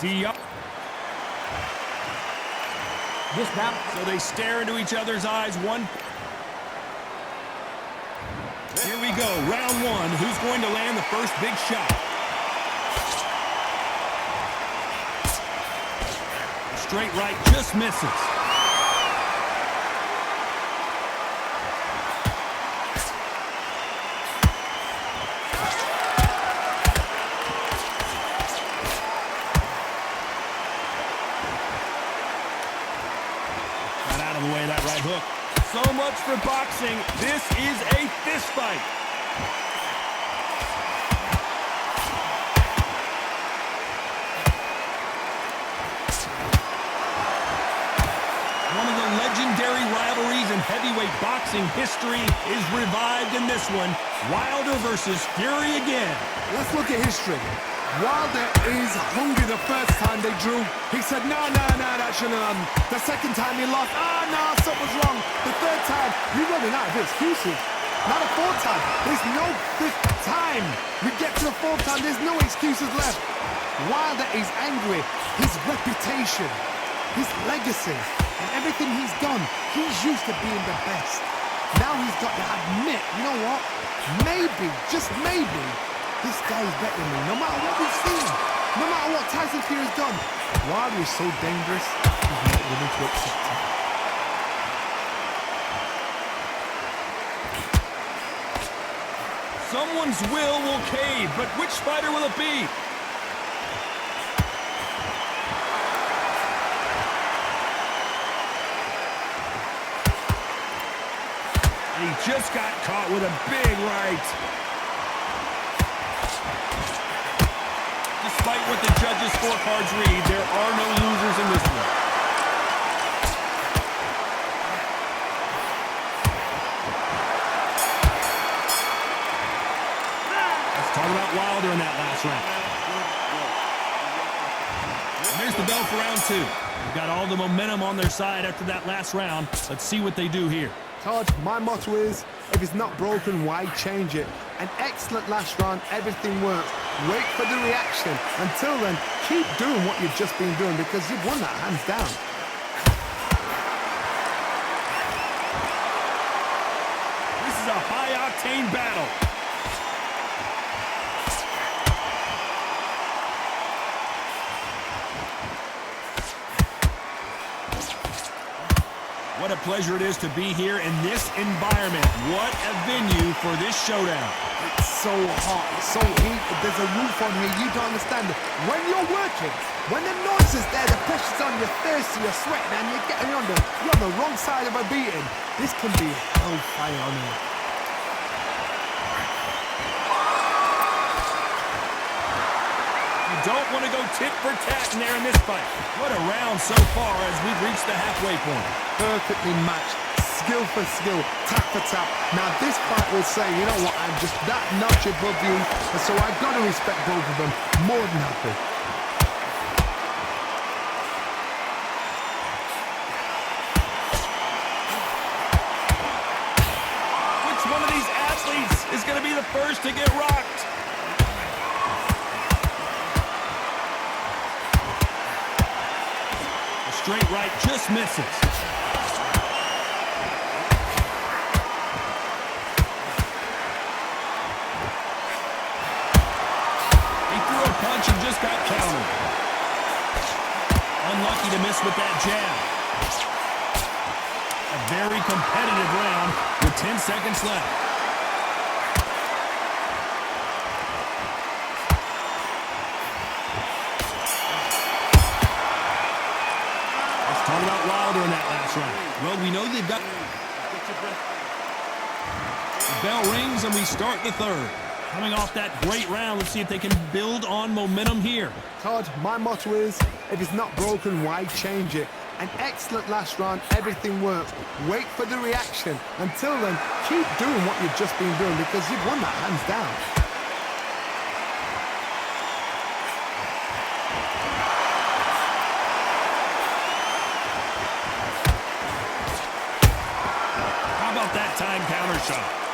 Deontay. This bout. So they stare into each other's eyes. Here we go, round one. Who's going to land the first big shot? Straight right just misses. Got out of the way of that right hook. So much for boxing. This is a fist fight. One of the legendary rivalries in heavyweight boxing history is revived in this one. Wilder versus Fury again. Let's look at history. Wilder is hungry the first time they drew. He said, no, that shouldn't have happened. The second time he lost, no, something's wrong. The third time, you're running out of excuses. Not a fourth time. There's no fifth time. We get to the fourth time, there's no excuses left. Wilder is angry. His reputation, his legacy, and everything he's done, he's used to being the best. Now he's got to admit, you know what? Maybe, just maybe, this guy is better than me, no matter what we've seen, no matter what Tyson Fury has done. Wilder is so dangerous, he's not willing to accept it. Someone's will cave, but which fighter will it be? He just got caught with a big right. Despite what the judges' scorecards read, there are no losers in this one. Let's talk about Wilder in that last round. And there's the bell for round two. They've got all the momentum on their side after that last round. Let's see what they do here. Todd, my motto is, if it's not broken, why change it? An excellent last round, everything works. Wait for the reaction. Until then, keep doing what you've just been doing because you've won that hands down. This is a high-octane battle. What a pleasure it is to be here in this environment. What a venue for this showdown. It's so hot, it's so heated, there's a roof on here, you don't understand it. When you're working, when the noise is there, the pressure's on, you're thirsty, you're sweating, and you're on the wrong side of a beating. This can be hellfire on here. You don't want to go tit for tat in there in this fight. What a round so far as we've reached the halfway point. Perfectly matched, skill for skill, tap for tap. Now this fight will say, you know what, I'm just that notch above you, and so I've got to respect both of them more than happy. Which one of these athletes is going to be the first to get rocked? The straight right just misses. Punch and just got countered. Unlucky to miss with that jab. A very competitive round with 10 seconds left. Let's talk about Wilder in that last round. Well, we know they've got... The bell rings and we start the third. Coming off that great round, let's see if they can build on momentum here. Todd, my motto is, if it's not broken, why change it? An excellent last round, everything works. Wait for the reaction. Until then, keep doing what you've just been doing because you've won that hands down. How about that time counter shot?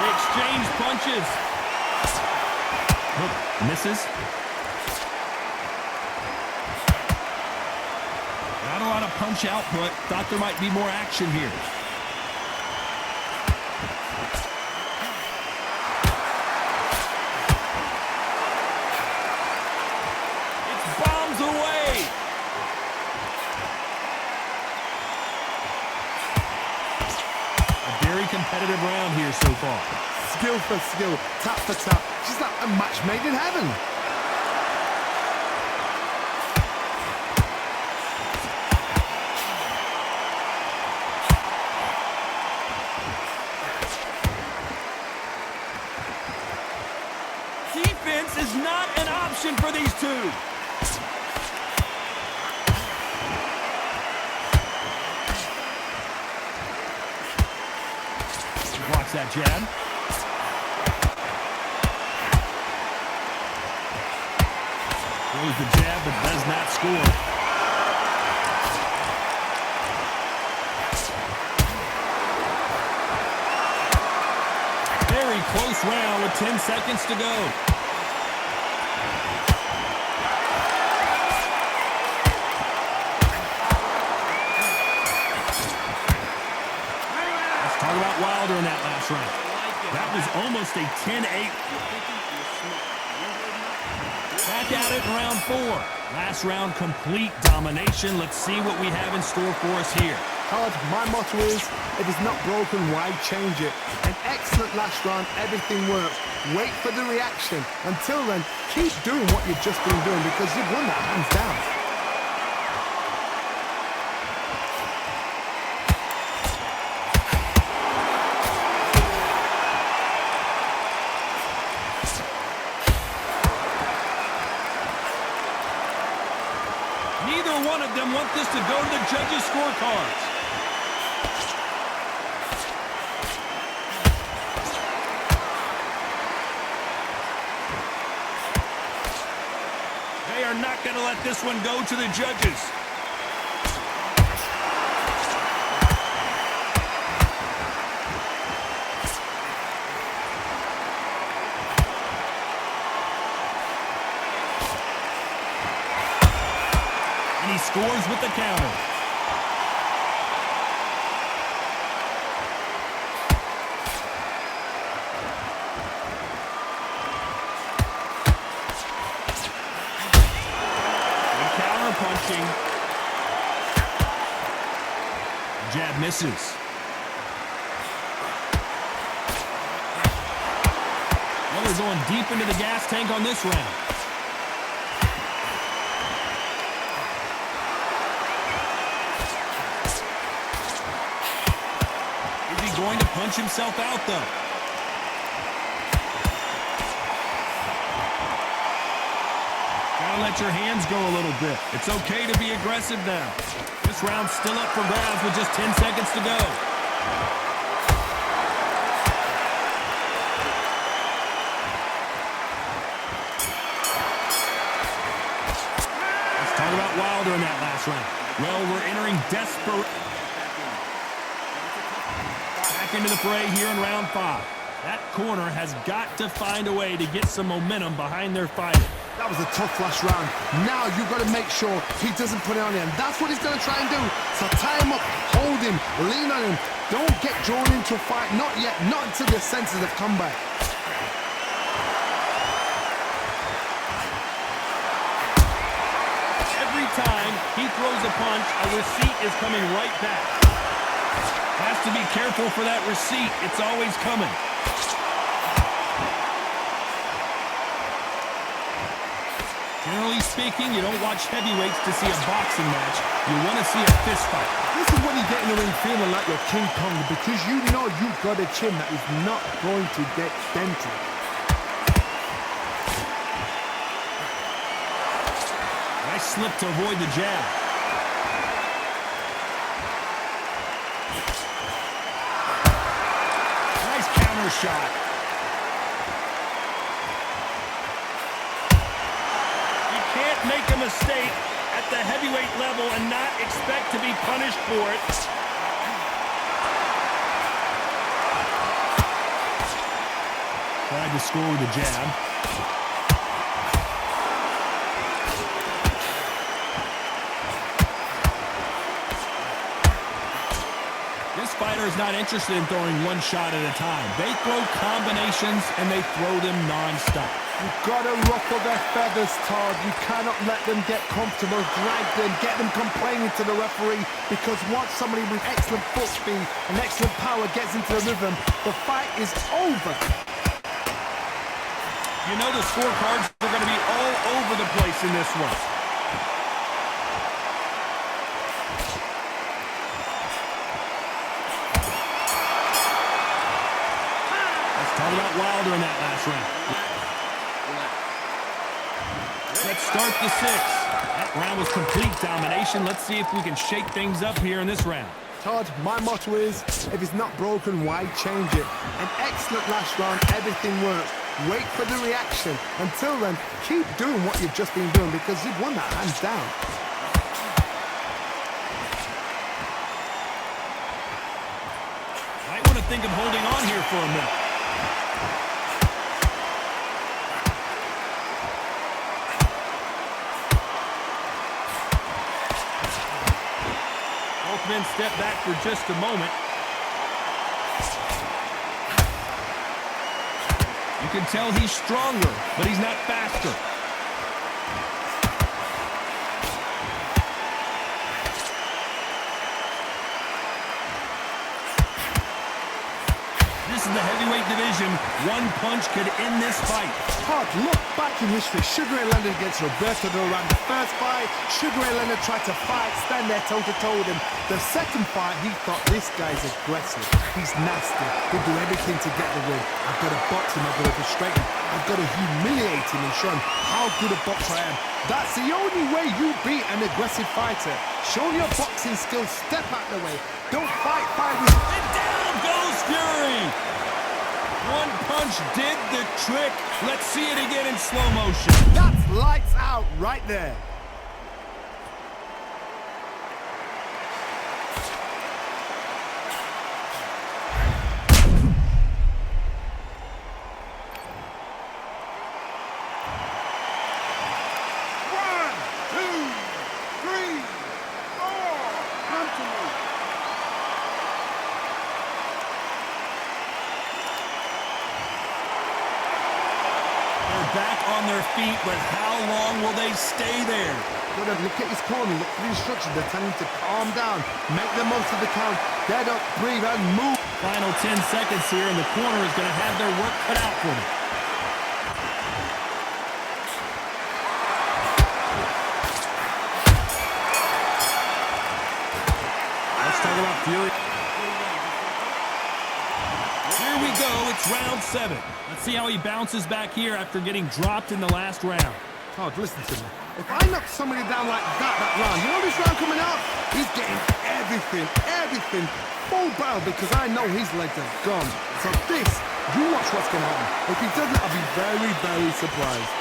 Exchange punches. Hook misses. Not a lot of punch output. Thought there might be more action here. It's bombs away. A very competitive round here so far. Skill for skill, tap for tap. Just like a match made in heaven. Defense is not an option for these two. Blocks that jab. Throws the jab but does not score. Very close round with 10 seconds to go. Let's talk about Wilder in that last round. That was almost a 10-8. Back at it in round 4. Last round, complete domination. Let's see what we have in store for us here. Hard, my motto is, if it's not broken, why change it? An excellent last round, everything works. Wait for the reaction. Until then, keep doing what you've just been doing because you've won that hands down. Neither one of them want this to go to the judges' scorecards. They are not going to let this one go to the judges. And he scores with the counter. Punching. Jab misses. Well, they're going deep into the gas tank on this round. Is he going to punch himself out, though? Let your hands go a little bit. It's okay to be aggressive now. This round's still up for grabs with just 10 seconds to go. Let's talk about Wilder in that last round. Well, we're entering desperate. Back into the fray here in round 5. That corner has got to find a way to get some momentum behind their fighter. That was a tough last round. Now you've got to make sure he doesn't put it on him. That's what he's going to try and do. So tie him up, hold him, lean on him. Don't get drawn into a fight. Not yet. Not until your senses have come back. Every time he throws a punch, a receipt is coming right back. Has to be careful for that receipt. It's always coming. Generally speaking, you don't watch heavyweights to see a boxing match. You want to see a fist fight. This is when you get in the ring feeling like you're King Kong because you know you've got a chin that is not going to get dented. Nice slip to avoid the jab. Nice counter shot. Make a mistake at the heavyweight level and not expect to be punished for it. Tried to score with a jab. fighter is not interested in throwing one shot at a time. They throw combinations, and they throw them nonstop. You've got to ruffle their feathers, Todd. You cannot let them get comfortable, drag them, get them complaining to the referee, because once somebody with excellent foot speed and excellent power gets into the rhythm, the fight is over. You know the scorecards are going to be all over the place in this one. Talk about Wilder in that last round. Let's start the sixth. That round was complete domination. Let's see if we can shake things up here in this round. Todd, my motto is, if it's not broken, why change it? An excellent last round, everything works. Wait for the reaction. Until then, keep doing what you've just been doing, because you've won that hands down. Might want to think of holding on here for a minute. Both men step back for just a moment. You can tell he's stronger, but he's not faster. This is the heavyweight division. One punch could end this fight. Todd, look back in history. Sugar Ray Leonard against Roberto Duran. The first fight, Sugar Ray Leonard tried to fight, stand there toe-to-toe with him. The second fight, he thought, this guy's aggressive. He's nasty. He'll do everything to get the win. I've got to box him. I've got to frustrate him. I've got to humiliate him and show him how good a boxer I am. That's the only way you beat an aggressive fighter. Show your boxing skills. Step out the way. Don't fight with... And down goes Fury! One punch did the trick. Let's see it again in slow motion. That's lights out right there. Back on their feet, but how long will they stay there? Good, look at his corner, look for the instructions. They're telling him to calm down, make the most of the count, get up, breathe, and move. Final 10 seconds here, and the corner is going to have their work cut out for them. Let's talk about Fury. Here we go, it's round 7. Let's see how he bounces back here after getting dropped in the last round. Todd, listen to me. If I knock somebody down like that round, you know this round coming out? He's getting everything full barrel, because I know his legs are gone. So this, you watch what's going to happen. If he doesn't, I'll be very, very surprised.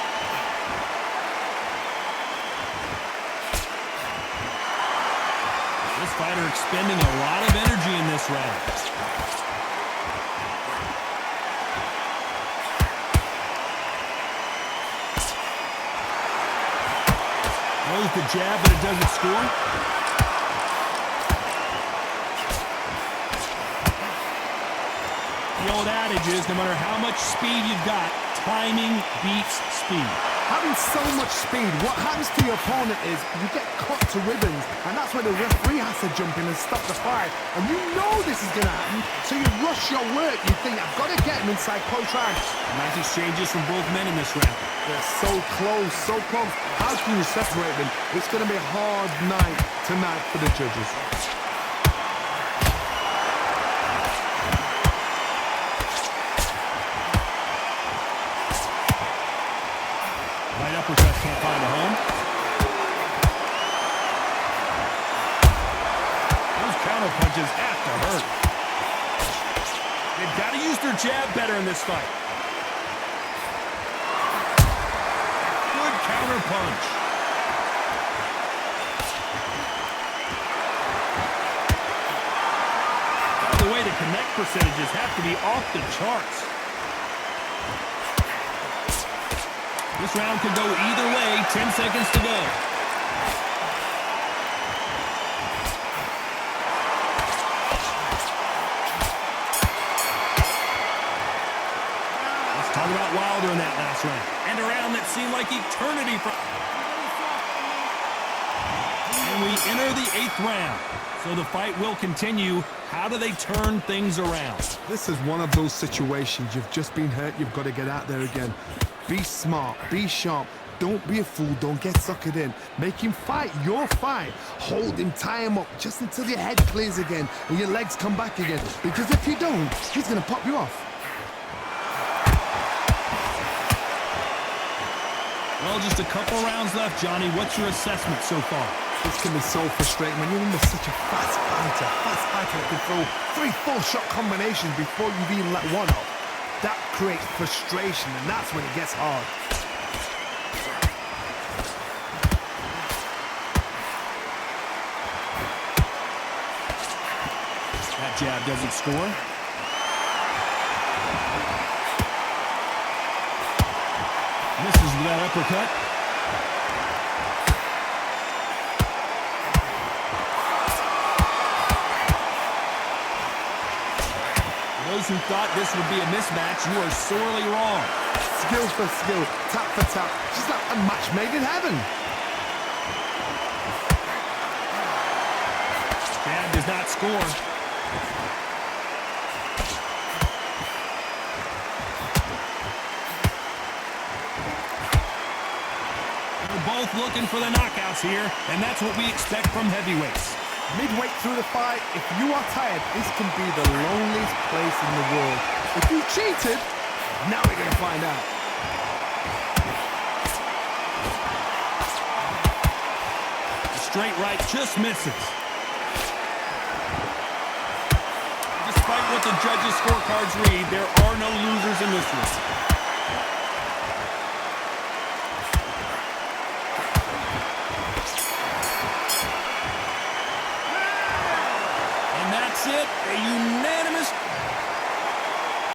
This fighter expending a lot of energy in this round. Throws the jab, but it doesn't score. The old adage is, no matter how much speed you've got, timing beats speed. Having so much speed, what happens to your opponent is you get cut to ribbons, and that's where the referee has to jump in and stop the fight. And you know this is going to happen, so you rush your work. You think, I've got to get him inside close range. Nice exchanges from both men in this round. They're so close, so close. How can you separate them? It's going to be a hard night tonight for the judges. Right uppercut can't find a home. Those counter punches have to hurt. They've got to use their jab better in this fight. Good counter punch. By the way, the connect percentages have to be off the charts. This round could go either way. 10 seconds to go. Wilder in that last round. And a round that seemed like eternity for... And we enter the 8th round. So the fight will continue. How do they turn things around? This is one of those situations. You've just been hurt. You've got to get out there again. Be smart. Be sharp. Don't be a fool. Don't get suckered in. Make him fight your fight. Hold him, tie him up just until your head clears again and your legs come back again. Because if you don't, he's going to pop you off. Well, just a couple rounds left, Johnny. What's your assessment so far? This can be so frustrating when you're under such a fast fighter that can throw 3-4 shot combinations before you've even let one up. That creates frustration, and that's when it gets hard. That jab doesn't score. Misses with that uppercut. Those who thought this would be a mismatch, you are sorely wrong. Skill for skill, tap for tap, just like a match made in heaven. Jab does not score. They're both looking for the knockouts here, and that's what we expect from heavyweights. Midway through the fight, if you are tired, this can be the loneliest place in the world. If you cheated, now we're going to find out. The straight right just misses. Despite what the judges' scorecards read, there are no losers in this one.